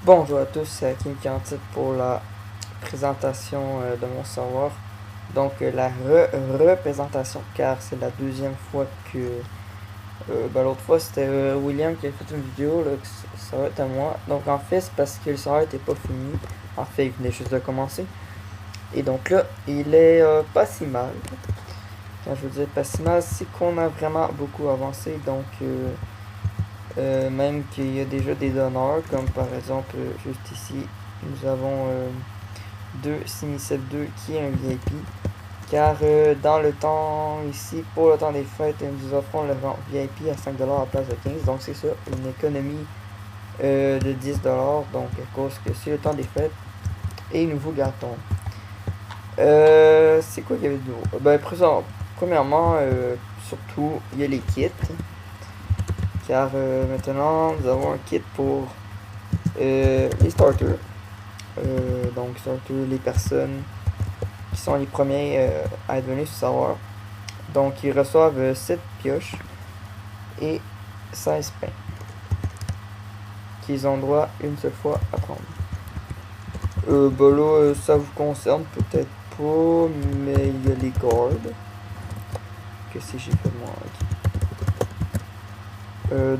Bonjour à tous, c'est Kim Quantit pour la présentation de mon serveur. Donc la représentation, car c'est la deuxième fois que... l'autre fois c'était William qui a fait une vidéo, là, que ça va être à moi. Donc en fait c'est parce que le serveur n'était pas fini. En fait il venait juste de commencer. Et donc là il est pas si mal. Quand je veux dire pas si mal, c'est qu'on a vraiment beaucoup avancé. Donc même qu'il y a déjà des donneurs, comme par exemple juste ici, nous avons 2 qui est un VIP. Car dans le temps ici, pour le temps des fêtes, nous offrons le rang VIP à 5$ à la place de 15$. Donc c'est ça, une économie de 10$. Donc à cause que c'est le temps des fêtes. Et nous vous gâtons. C'est quoi qu'il y avait de nouveau? Premièrement, surtout, il y a les kits. Car maintenant, nous avons un kit pour les starters. Donc, starters, les personnes qui sont les premiers à être venus sur serveur. Donc, ils reçoivent 7 pioches et 16 pains qu'ils ont droit une seule fois à prendre. Là, ça vous concerne peut-être pas, mais il y a les guards. Qu'est-ce que j'ai fait moi?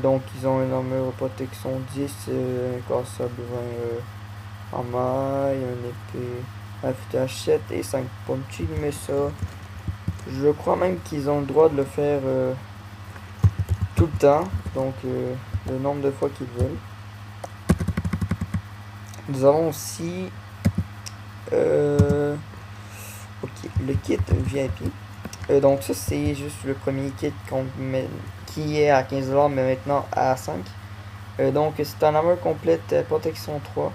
Donc ils ont une armure protection 10, un cassable 20 en maille, un épée affûtage 7 et 5 punchy, mais ça, je crois même qu'ils ont le droit de le faire tout le temps, donc le nombre de fois qu'ils veulent. Nous avons aussi ok, le kit VIP. Donc ça c'est juste le premier kit qui est à 15$ mais maintenant à 5. Donc c'est un armure complète protection 3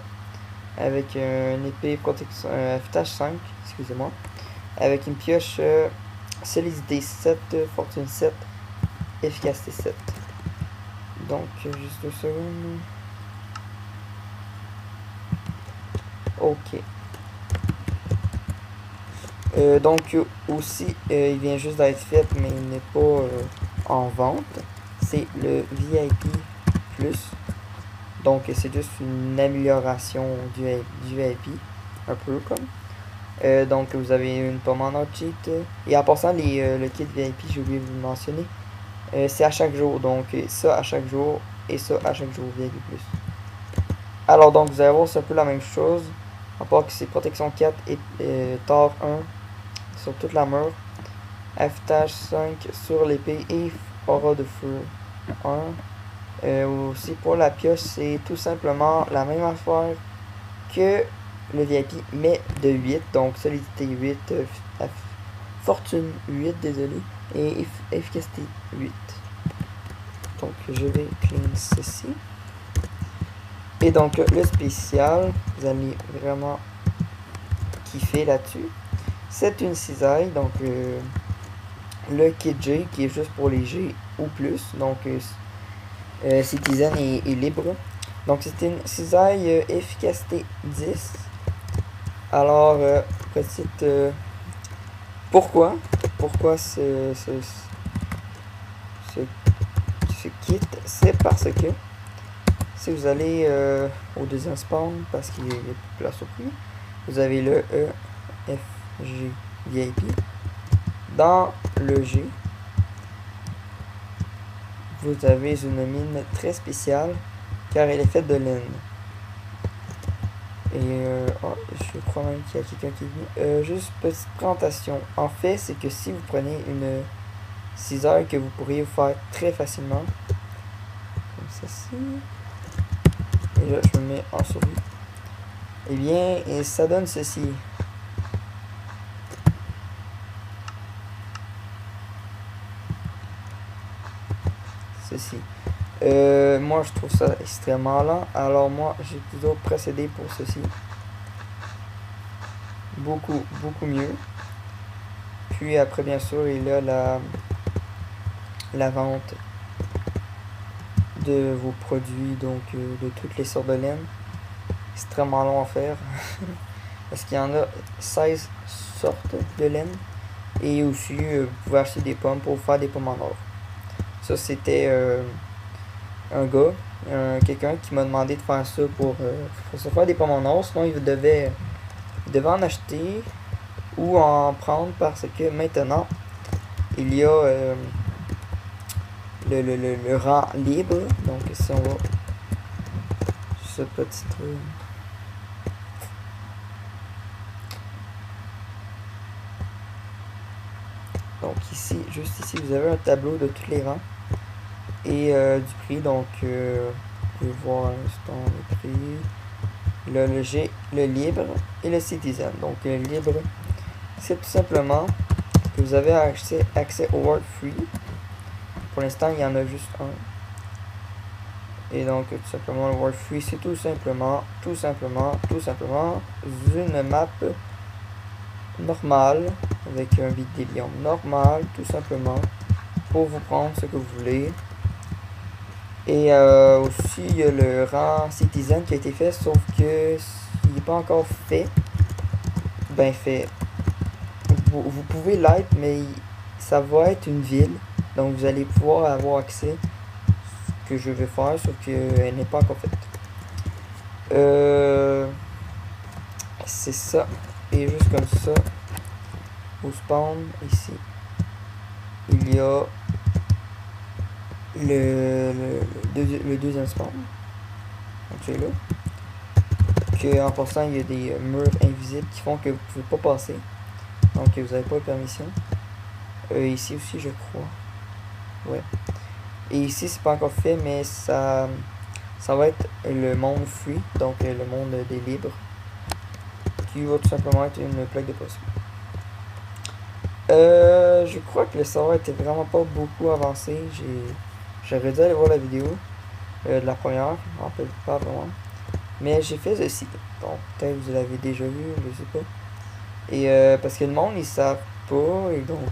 avec une épée protection affûtage 5, excusez-moi, avec une pioche solidité 7, fortune 7, efficacité 7. Donc juste 2 secondes. Ok. Donc aussi il vient juste d'être fait mais il n'est pas en vente. C'est le VIP Plus. Donc c'est juste une amélioration du VIP. Un peu comme. Donc vous avez une pomme en cheat. Et en passant le kit VIP, j'ai oublié de vous le mentionner. C'est à chaque jour. Donc ça à chaque jour et ça à chaque jour VIP Plus. Alors donc vous allez voir c'est un peu la même chose. À part que c'est protection 4 et tort 1 sur toute la mur. Affûtage 5 sur l'épée et aura de feu 1. Aussi pour la pioche, c'est tout simplement la même affaire que le VIP, mais de 8. Donc solidité 8, fortune 8, désolé, et efficacité 8. Donc je vais clean ceci. Et donc le spécial, vous allez vraiment kiffer là-dessus. C'est une cisaille, donc le kit G qui est juste pour les G ou plus. Donc Citizen est libre. Donc c'est une cisaille efficacité 10. Alors petite pourquoi ce kit, c'est parce que si vous allez au deuxième spawn, parce qu'il y a plus de place au premier, vous avez le E F G VIP. Dans le G, vous avez une mine très spéciale car elle est faite de laine. Et je crois même qu'il y a quelqu'un qui est venu. Juste petite présentation. En fait, c'est que si vous prenez une cisaille que vous pourriez faire très facilement, comme ceci, et là je me mets en souris, et bien, et ça donne ceci. Ceci. Moi je trouve ça extrêmement lent, alors moi j'ai plutôt procédé pour ceci. Beaucoup mieux. Puis après bien sûr il y a la vente de vos produits, donc de toutes les sortes de laine. Extrêmement long à faire. Parce qu'il y en a 16 sortes de laine. Et aussi vous pouvez acheter des pommes pour faire des pommes en or. Ça c'était un gars quelqu'un qui m'a demandé de faire ça pour se faire des pommes en or, sinon il devait en acheter ou en prendre parce que maintenant il y a le rang libre. Donc si on va ce petit truc, donc ici, juste ici, vous avez un tableau de tous les rangs et du prix. Donc vous pouvez voir à l'instant le prix, G, le libre et le citizen. Donc le libre, c'est tout simplement que vous avez accès au World Free. Pour l'instant, il y en a juste un. Et donc, tout simplement, le World Free, c'est tout simplement une map normale, avec un vide des biomes normal, tout simplement, pour vous prendre ce que vous voulez. Et aussi, il y a le rang Citizen qui a été fait, sauf que il n'est pas encore fait. Ben fait. Vous pouvez l'être, mais ça va être une ville. Donc, vous allez pouvoir avoir accès. Que je vais faire, sauf qu'elle n'est pas encore faite. C'est ça. Et juste comme ça, au spawn, ici, il y a le deuxième spawn. Donc c'est là. Que en passant, il y a des murs invisibles qui font que vous ne pouvez pas passer. Donc vous n'avez pas de permission. Ici aussi, je crois. Ouais. Et ici, c'est pas encore fait, mais ça va être le monde free, donc le monde des libres, qui va tout simplement être une plaque de possible. Je crois que le serveur était vraiment pas beaucoup avancé. J'aurais dû aller voir la vidéo de la première, je m'en rappelle pas vraiment. Mais j'ai fait ceci, donc peut-être vous l'avez déjà vu, je sais pas. Et parce que le monde, ils savent pas, et donc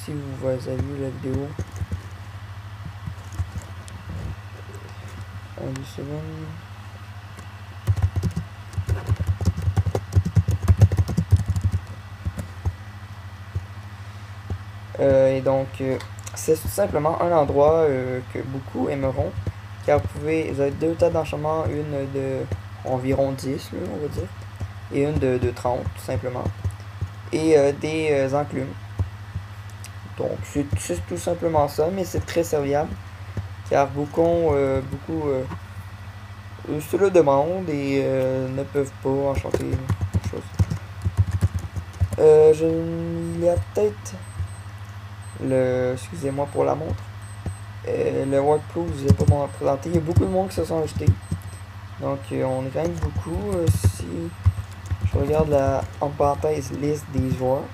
si vous avez vu la vidéo, 2 secondes. Et donc, c'est tout simplement un endroit que beaucoup aimeront, car vous avez 2 tables d'enchantement, une de environ 10, là, on va dire, et une de 30, tout simplement, et des enclumes. Donc, c'est tout simplement ça, mais c'est très serviable, car beaucoup se le demandent et ne peuvent pas enchanter quelque chose. Il y a peut-être excusez-moi pour la montre. Le Workproof, je ne vais pas m'en présenter. Il y a beaucoup de monde qui se sont achetés. Donc on est quand même beaucoup. Si je regarde en parenthèse liste des joueurs,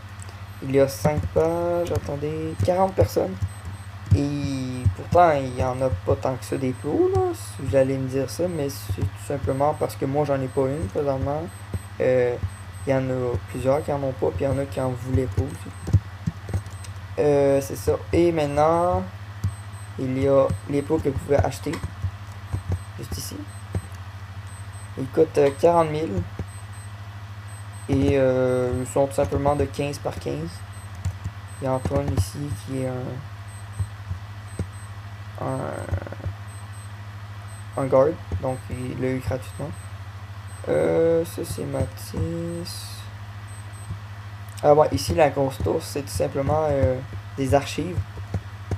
il y a 5 pages, attendez, 40 personnes. Et pourtant, il n'y en a pas tant que ça des pros, là, si vous allez me dire ça, mais c'est tout simplement parce que moi, j'en ai pas une, présentement. Il y en a plusieurs qui en ont pas, puis il y en a qui en voulaient pas aussi. C'est ça. Et maintenant, il y a les pots que vous pouvez acheter, juste ici. Ils coûtent 40 000. Et ils sont tout simplement de 15 par 15. Il y a Antoine ici qui est un guard, donc il l'a eu gratuitement. Ça c'est Mathis. Ah ouais, ici la grosse tour, c'est tout simplement des archives.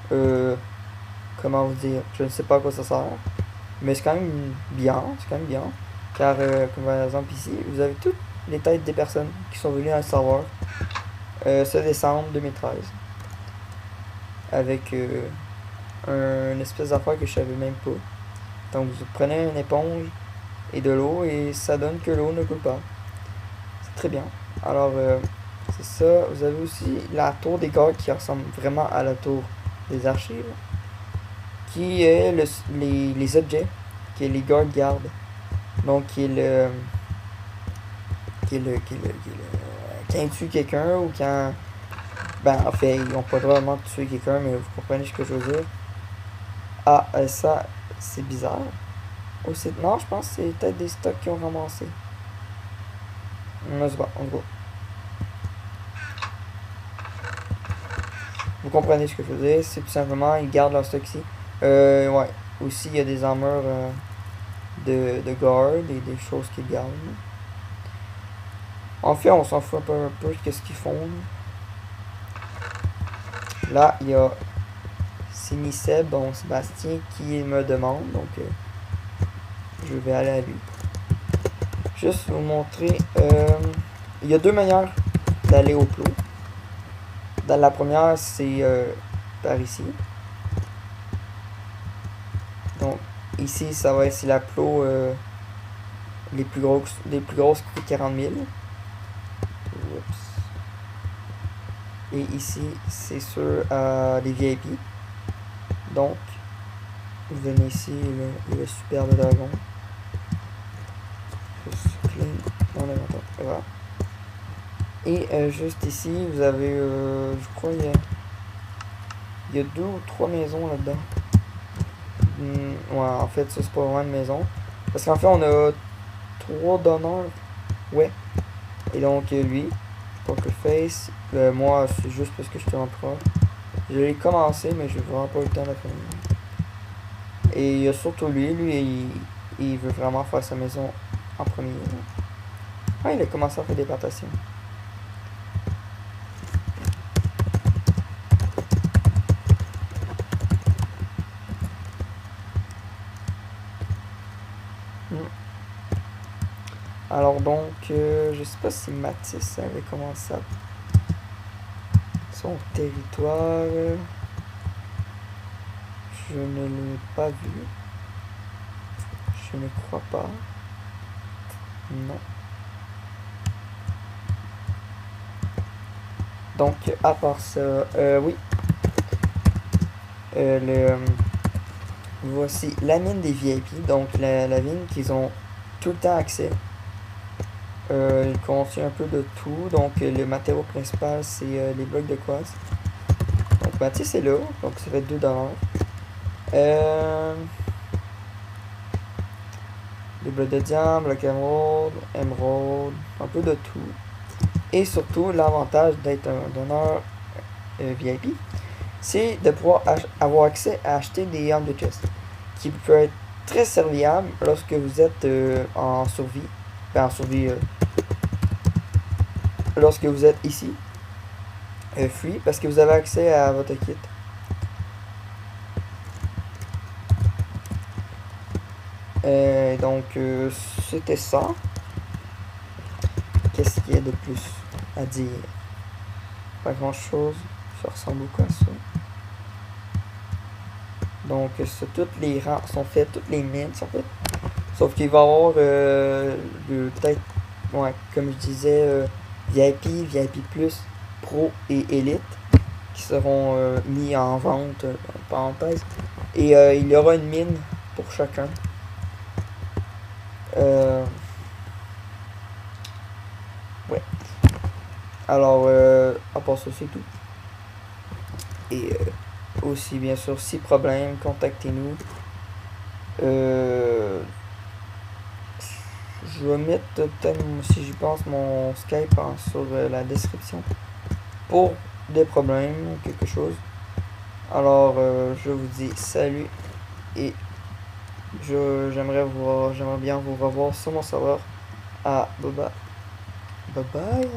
Comment vous dire, je ne sais pas à quoi ça sert, mais c'est quand même bien, car comme par exemple ici, vous avez toutes les têtes des personnes qui sont venues à un serveur ce décembre 2013, avec une espèce d'affaire que je savais même pas. Donc vous prenez une éponge et de l'eau et ça donne que l'eau ne coule pas. C'est très bien. Alors c'est ça. Vous avez aussi la tour des gardes qui ressemble vraiment à la tour des archives, qui est les objets que les gardes gardent. Donc qui est quand ils tuent quelqu'un ou quand, ben en fait ils n'ont pas vraiment de tuer quelqu'un, mais vous comprenez ce que je veux dire. Ah, ça c'est bizarre. Aussi, non, je pense que c'est peut-être des stocks qui ont ramassé. On se voit, on se voit. Vous comprenez ce que je veux dire, c'est tout simplement, ils gardent leur stock ici. Ouais, aussi, il y a des armures de guard et des choses qui gardent. En fait, on s'en fout un peu de ce qu'ils font. Là, il y a Siniseb, bon Sébastien, qui me demande, donc je vais aller à lui. Juste vous montrer, il y a deux manières d'aller au plot. Dans la première, c'est par ici. Donc ici, ça va être si la plot les plus grosses coûtent 40 000. Oups. Et ici, c'est sur les VIP. Donc, vous venez ici, le superbe dragon. Voilà. Et juste ici, vous avez, je crois, il y a 2 ou 3 maisons là-dedans. Ouais, en fait, ça, c'est pas vraiment une maison. Parce qu'en fait, on a 3 donneurs. Ouais. Et donc, lui, Poker Face, moi, c'est juste parce que je suis en pro. Je l'ai commencé, mais j'ai vraiment pas eu le temps de la finir. Et il y a surtout lui, il veut vraiment faire sa maison en premier. Ah, il a commencé à faire des plantations. Alors donc, je sais pas si Mathis avait commencé son territoire. Je ne l'ai pas vu. Je ne crois pas. Non. Donc, à part ça, oui. Voici la mine des VIP. Donc, la mine qu'ils ont tout le temps accès. Il contient un peu de tout. Donc, le matériau principal, c'est les blocs de quartz. Donc, Mathis est là. Donc, ça fait 2 $. Des blocs de diamant, blocs émeraude, un peu de tout. Et surtout, l'avantage d'être un donneur VIP, c'est de pouvoir avoir accès à acheter des armes de chest, qui peut être très serviable lorsque vous êtes en survie. En survie, lorsque vous êtes ici, free, parce que vous avez accès à votre kit. Donc, c'était ça. Qu'est-ce qu'il y a de plus à dire? Pas grand chose. Ça ressemble beaucoup à ça. Donc, toutes les rangs sont faits, toutes les mines sont faites. Sauf qu'il va y avoir peut-être, ouais, comme je disais, VIP, VIP+, Pro et Elite qui seront mis en vente, en parenthèse. Et il y aura une mine pour chacun. Ouais. Alors, à part ça, c'est tout. Et aussi, bien sûr, si problème, contactez-nous. Je vais mettre peut-être, si j'y pense, mon Skype sur la description pour des problèmes ou quelque chose. Alors, je vous dis salut et j'aimerais bien vous revoir sur mon serveur. Ah, bye bye. Bye bye.